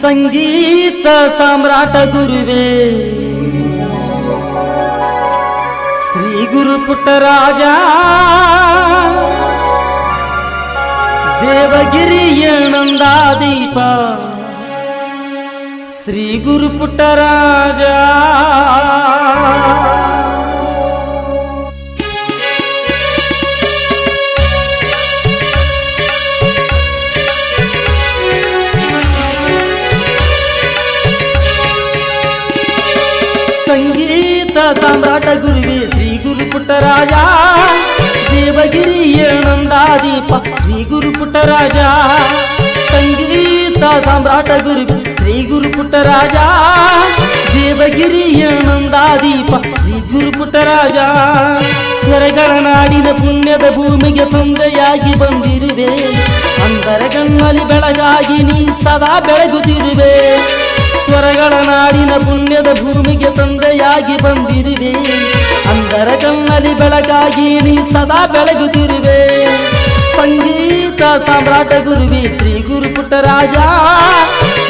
ಸಂಗೀತ ಸಾಮ್ರಾಟ ಗುರುವೇ ಶ್ರೀ ಗುರು ಪುಟ್ಟರಾಜ ದೇವಗಿರಿಯ ನಂದಾದೀಪ ಶ್ರೀ ಗುರು ಪುಟ್ಟರಾಜ ಸಂಗೀತ ಸಾಮ್ರಾಟ ಗುರುವೇ ಶ್ರೀ ಗುರು ಪುಟ್ಟರಾಜ ದೇವಗಿರಿಯ ನಂದಾದೀಪ ಶ್ರೀ ಗುರು ಪುಟ್ಟರಾಜ ಸಂಗೀತ ಸಾಮ್ರಾಟ ಗುರುವೇ ಶ್ರೀ ಗುರು ಪುಟ್ಟರಾಜ ದೇವಗಿರಿಯ ನಂದಾದೀಪ ಶ್ರೀ ಗುರು ಪುಟ್ಟರಾಜ ಸ್ವರಗಳ ನಾಡಿನ ಪುಣ್ಯದ ಭೂಮಿಗೆ ತಂದೆಯಾಗಿ ಬಂದಿರುವೆ ಅಂತರಗಣ್ಣಲ್ಲಿ ಬೆಳಗಾಗಿ ನೀ ಸದಾ ಬೆಳಗುತ್ತಿರುವೆ ಸ್ವರಗಳ ನಾಡಿನ ಪುಣ್ಯದ ಭೂಮಿಗೆ ತಂದೆಯಾಗಿ ಬಂದಿರುವೆ ಅಂದರ ಕಣ್ಣಲ್ಲಿ ಬೆಳಗಾಗಿ ನೀ ಸದಾ ಬೆಳಗುತ್ತಿರುವೆ ಸಂಗೀತ ಸಾಮ್ರಾಟ ಗುರುವೇ ಶ್ರೀ ಗುರು ಪುಟ್ಟರಾಜ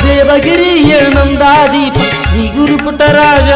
ದೇವಗಿರಿಯ ನಂದಾದೀಪ ಶ್ರೀ ಗುರು ಪುಟ್ಟರಾಜ